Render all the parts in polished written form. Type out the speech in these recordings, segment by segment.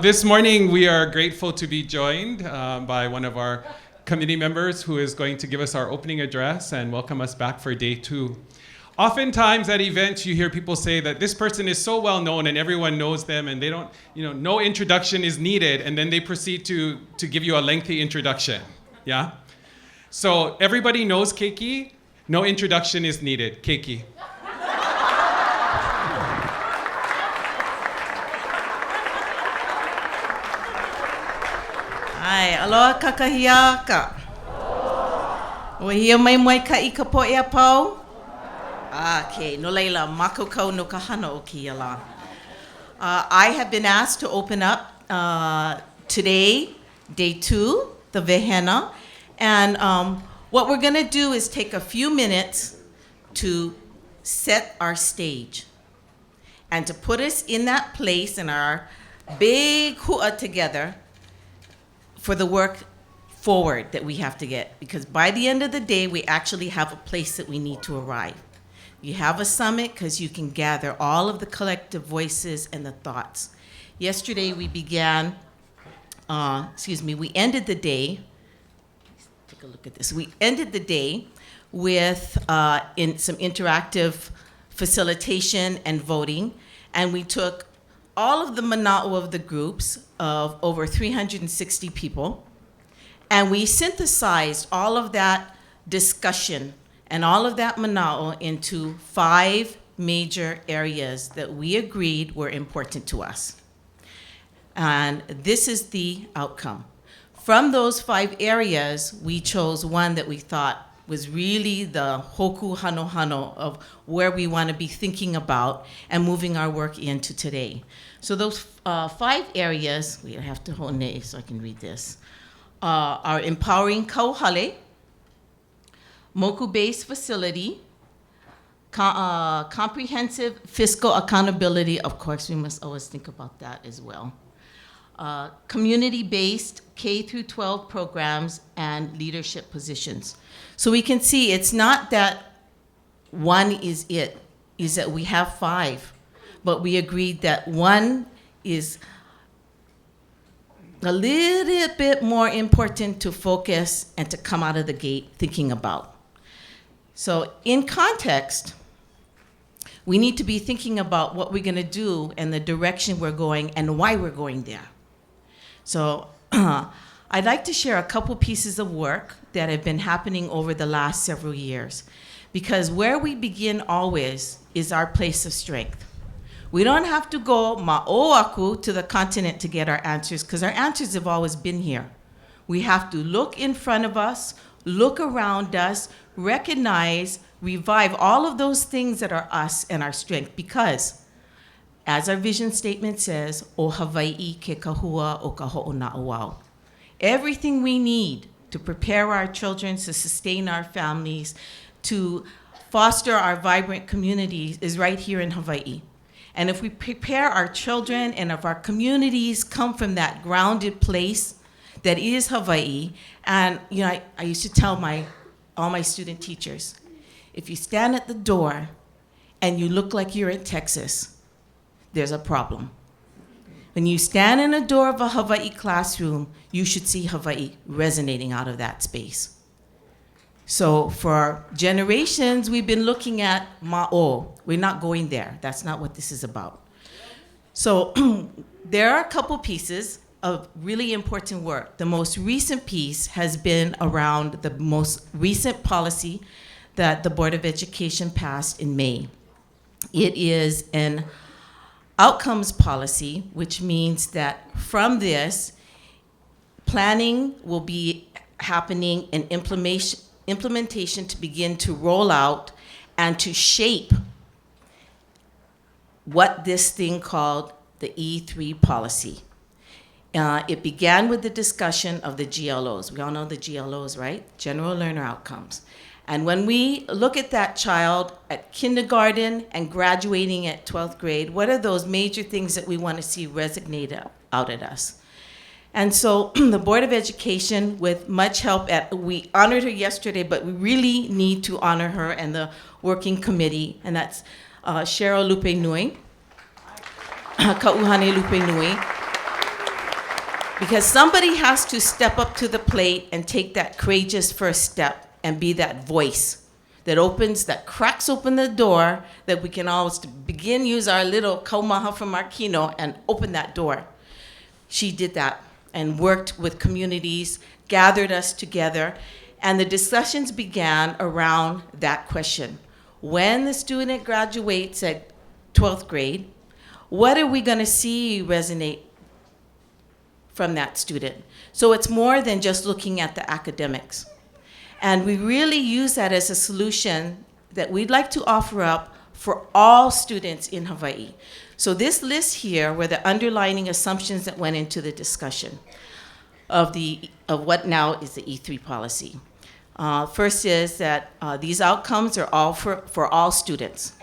This morning, we are grateful to be joined by one of our committee members who is going to give us our opening address and welcome us back for day 2. Oftentimes at events, you hear people say that this person is so well known and everyone knows them and they don't, no introduction is needed, and then they proceed to give you a lengthy introduction, yeah? So everybody knows Keiki, no introduction is needed. Keiki. Ai, aloha kakahiaka. Wehia mai mai ka I ka poʻe a pau? Okay, no leila, makokau no kahana o kia la. I have been asked to open up today, day 2, the Wehena. And what we're going to do is take a few minutes to set our stage and to put us in that place in our big hua together for the work forward that we have to get. Because by the end of the day, we actually have a place that we need to arrive. You have a summit because you can gather all of the collective voices and the thoughts. Yesterday we began, we ended the day, take a look at this. We ended the day with in some interactive facilitation and voting, and we took all of the mana'o of the groups of over 360 people, and we synthesized all of that discussion and all of that mana'o into 5 major areas that we agreed were important to us. And this is the outcome. From those 5 areas, we chose one that we thought was really the hoku hano hano of where we want to be thinking about and moving our work into today. So those 5 areas, we have to hold it so I can read this, are empowering kauhale, moku-based facility, comprehensive fiscal accountability, of course we must always think about that as well, community-based K-12 programs and leadership positions. So we can see it's not that one is it, is that we have 5, but we agreed that one is a little bit more important to focus and to come out of the gate thinking about. So in context, we need to be thinking about what we're going to do and the direction we're going and why we're going there. So I'd like to share a couple pieces of work that have been happening over the last several years, because where we begin always is our place of strength. We don't have to go ma'oaku to the continent to get our answers, because our answers have always been here. We have to look in front of us, look around us, recognize, revive all of those things that are us and our strength, because as our vision statement says, o Hawaii ke kahua o ka ho'ona'auau. Everything we need to prepare our children, to sustain our families, to foster our vibrant communities is right here in Hawaii. And if we prepare our children and if our communities come from that grounded place that is Hawaii, and I used to tell all my student teachers, if you stand at the door and you look like you're in Texas, there's a problem. When you stand in the door of a Hawaii classroom, you should see Hawaii resonating out of that space. So for generations, we've been looking at ma'o. We're not going there. That's not what this is about. So there are a couple pieces of really important work. The most recent piece has been around the most recent policy that the Board of Education passed in May. It is an outcomes policy, which means that from this, planning will be happening and implementation to begin to roll out and to shape what this thing called the E3 policy. It began with the discussion of the GLOs. We all know the GLOs, right? General Learner Outcomes. And when we look at that child at kindergarten and graduating at 12th grade, what are those major things that we want to see resonate out at us? And so the Board of Education, with much help, we honored her yesterday, but we really need to honor her and the working committee, and that's Cheryl Lupe Nui, Ka'uhane Lupe Nui, Because somebody has to step up to the plate and take that courageous first step and be that voice that cracks open the door, that we can always begin use our little kaumaha from our kino and open that door. She did that and worked with communities, gathered us together, and the discussions began around that question. When the student graduates at 12th grade, what are we going to see resonate from that student? So it's more than just looking at the academics. And we really use that as a solution that we'd like to offer up for all students in Hawaii. So this list here were the underlying assumptions that went into the discussion of what now is the E3 policy. First is that these outcomes are all for all students,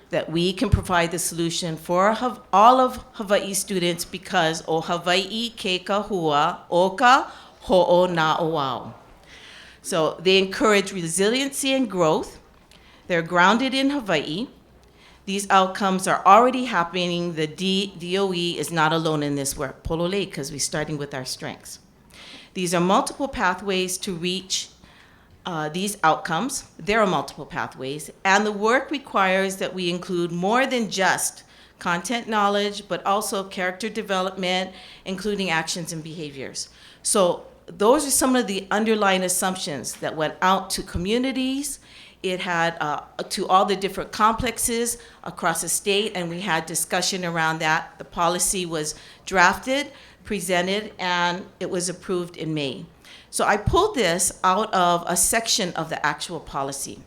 that we can provide the solution for all of Hawaii students because o Hawaii ke kahua oka ho'o na'oau. So they encourage resiliency and growth. They're grounded in Hawaii. These outcomes are already happening. The DOE is not alone in this work, pololei, because we're starting with our strengths. These are multiple pathways to reach these outcomes. There are multiple pathways, and the work requires that we include more than just content knowledge, but also character development, including actions and behaviors. So those are some of the underlying assumptions that went out to communities. It had to all the different complexes across the state, and we had discussion around that. The policy was drafted, presented, and it was approved in May. So I pulled this out of a section of the actual policy.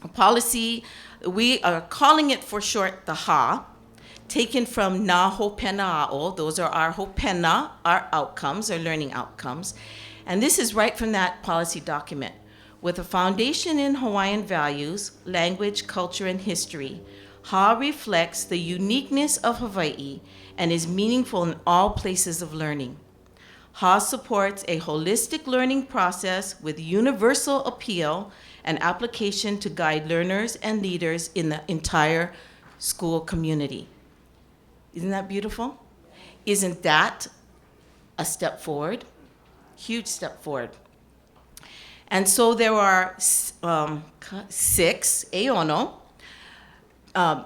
A policy, we are calling it for short the HA, taken from Na Hopena'a'o. Those are our Hopena, our outcomes, our learning outcomes. And this is right from that policy document. With a foundation in Hawaiian values, language, culture, and history, HA reflects the uniqueness of Hawaii and is meaningful in all places of learning. HA supports a holistic learning process with universal appeal and application to guide learners and leaders in the entire school community. Isn't that beautiful? Isn't that a step forward? Huge step forward. And so there are 6 aono that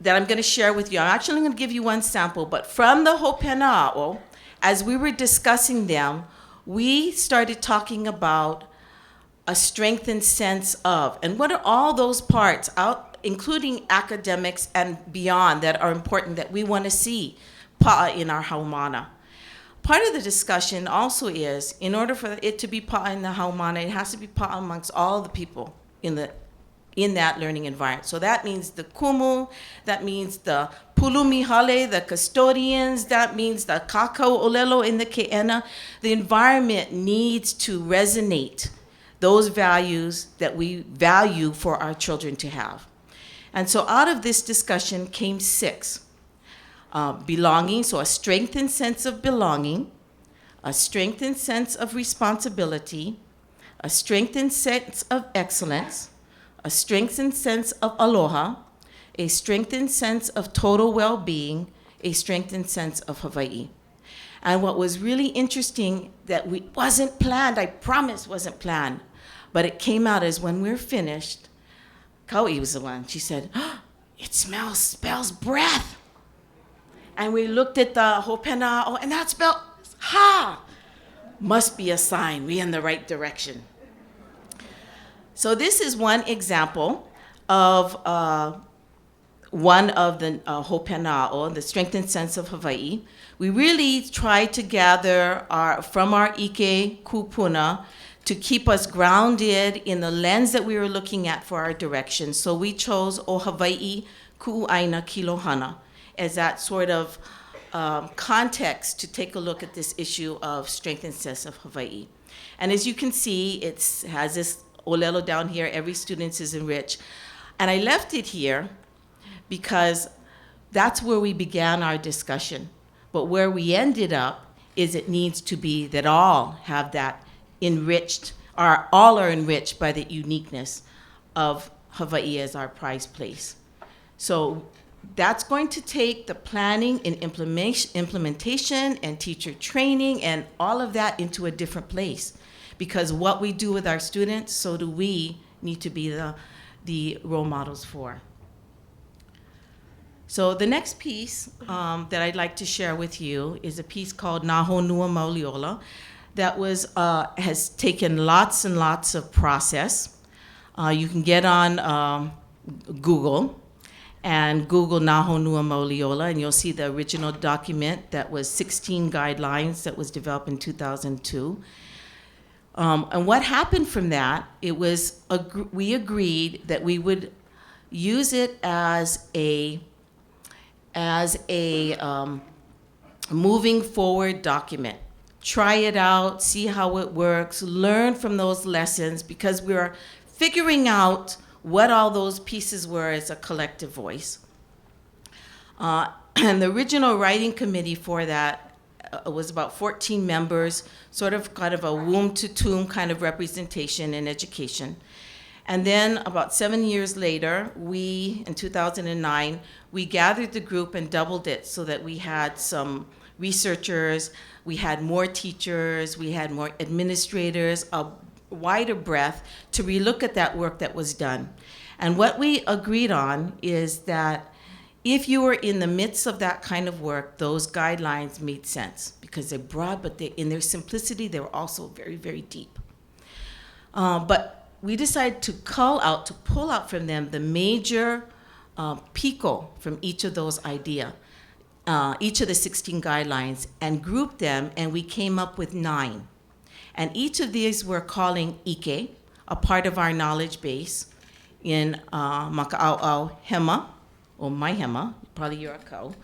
I'm going to share with you. I'm actually going to give you one sample, but from the Hopena'a'o, as we were discussing them, we started talking about a strengthened sense of, and what are all those parts, including academics and beyond, that are important that we want to see pa'a in our haumana. Part of the discussion also is, in order for it to be pa'a in the haumana, it has to be pa'a amongst all the people in that learning environment. So that means the kumu, that means the pulumihale, the custodians, that means the kakao ōlelo in the ke'ena. The environment needs to resonate those values that we value for our children to have. And so out of this discussion came 6. Belonging, so a strengthened sense of belonging, a strengthened sense of responsibility, a strengthened sense of excellence, a strengthened sense of aloha, a strengthened sense of total well-being, a strengthened sense of Hawaii. And what was really interesting that wasn't planned, I promise wasn't planned, but it came out as when we're finished, Kau'i was the one, she said, oh, it spells breath. And we looked at the Hopena'a'o, and that spelled ha. Must be a sign we're in the right direction. So this is one example of one of the Hopena'a'o, the strengthened sense of Hawaii. We really tried to gather from our ʻike kūpuna to keep us grounded in the lens that we were looking at for our direction. So we chose O Hawaii ku'u'aina kilohana as that sort of context to take a look at this issue of strengthened sense of Hawaii. And as you can see, it has this ōlelo down here, every student is enriched. And I left it here because that's where we began our discussion. But where we ended up is it needs to be that all have that enriched, or all are enriched by the uniqueness of Hawaii as our prize place. So That's going to take the planning and implementation and teacher training and all of that into a different place. Because what we do with our students, so do we need to be the role models for. So the next piece that I'd like to share with you is a piece called Nā Honua Mauliola that has taken lots and lots of process. You can get on Google and Google Nā Honua Mauliola, and you'll see the original document that was 16 guidelines that was developed in 2002. And what happened from that, we agreed that we would use it as a moving forward document. Try it out, see how it works, learn from those lessons, because we're figuring out what all those pieces were as a collective voice. And the original writing committee for that was about 14 members, sort of kind of a womb to tomb kind of representation in education. And then about 7 years later, in 2009, we gathered the group and doubled it so that we had some researchers, we had more teachers, we had more administrators, a wider breadth to relook at that work that was done. And what we agreed on is that if you were in the midst of that kind of work, those guidelines made sense because they're broad, but in their simplicity, they were also very, very deep. But we decided to pull out from them the major pico from each of those ideas, each of the 16 guidelines, and group them, and we came up with 9. And each of these we're calling ʻike, a part of our knowledge base in Maka'au'au Hema, or my Hema, probably your Akau,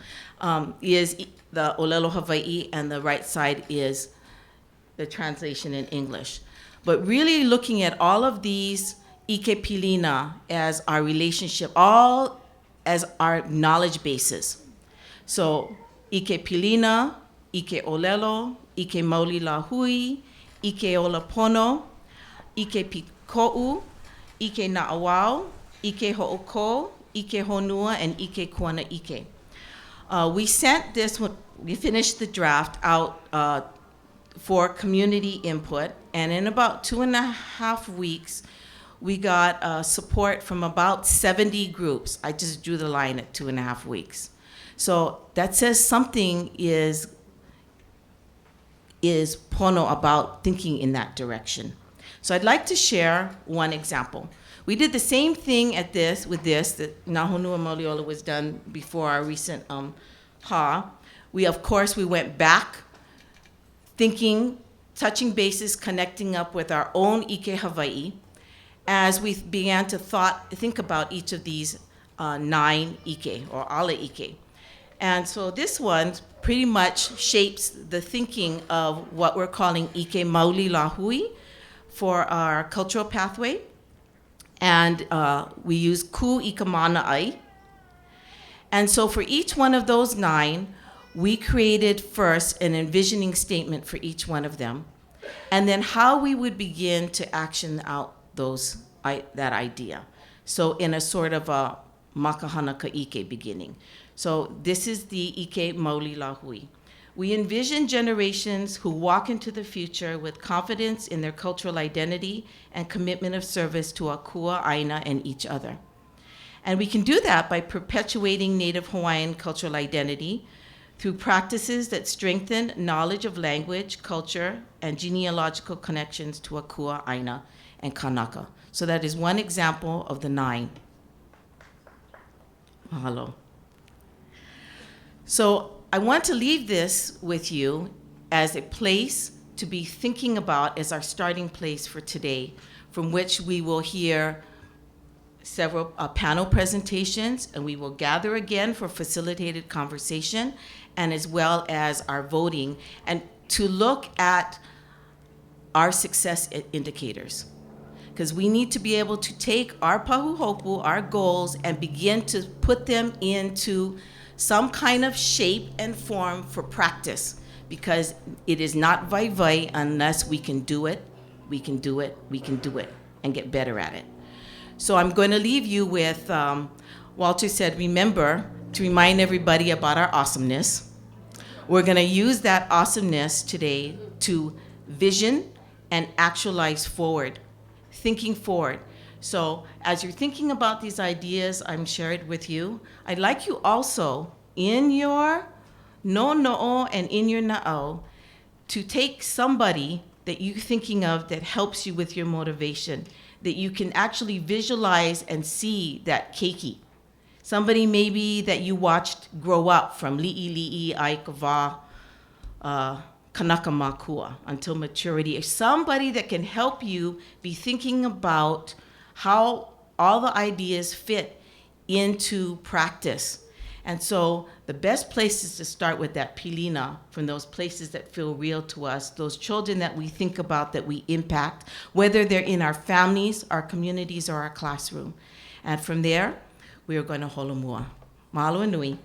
is the ōlelo Hawaii, and the right side is the translation in English. But really looking at all of these ʻike pilina as our relationship, all as our knowledge bases. So ʻike pilina, ʻike ōlelo, ʻike mauli lahui, ʻike olapono, ʻike piko'u, ʻike na'awau, ʻike ho'oko, ʻike honua, and ʻike kuana ʻike. We sent this, we finished the draft out for community input, and in about 2.5 weeks, we got support from about 70 groups. I just drew the line at 2.5 weeks. So that says something is pono about thinking in that direction. So I'd like to share one example. We did the same thing that Nā Honua Mauliola was done before our recent HA. We went back, thinking, touching bases, connecting up with our own ʻike Hawaii, as we began to think about each of these 9 ʻike, or ala ʻike. And so this one pretty much shapes the thinking of what we're calling ʻike mauli lahui for our cultural pathway. And we use ku I ka mana ai. And so for each one of those 9, we created first an envisioning statement for each one of them, and then how we would begin to action out that idea. So in a sort of a makahana ka ʻike beginning. So this is the ʻike mauli lahui. We envision generations who walk into the future with confidence in their cultural identity and commitment of service to Akua, Aina, and each other. And we can do that by perpetuating Native Hawaiian cultural identity through practices that strengthen knowledge of language, culture, and genealogical connections to Akua, Aina, and kānaka. So that is one example of the 9. Mahalo. So I want to leave this with you as a place to be thinking about as our starting place for today, from which we will hear several panel presentations, and we will gather again for facilitated conversation, and as well as our voting, and to look at our success indicators. Because we need to be able to take our pahuhopu, our goals, and begin to put them into some kind of shape and form for practice, because it is not vai unless we can do it, and get better at it. So I'm going to leave you with, Walter said, remember to remind everybody about our awesomeness. We're going to use that awesomeness today to vision and actualize forward, thinking forward. So as you're thinking about these ideas I'm sharing with you, I'd like you also, in your no'o and in your na'au, to take somebody that you're thinking of that helps you with your motivation, that you can actually visualize and see that keiki. Somebody maybe that you watched grow up from li'i, aikava, kānaka makua until maturity. Somebody that can help you be thinking about how all the ideas fit into practice. And so the best place is to start with that pilina, from those places that feel real to us, those children that we think about, that we impact, whether they're in our families, our communities, or our classroom. And from there, we are going to holomua. Mahalo nui.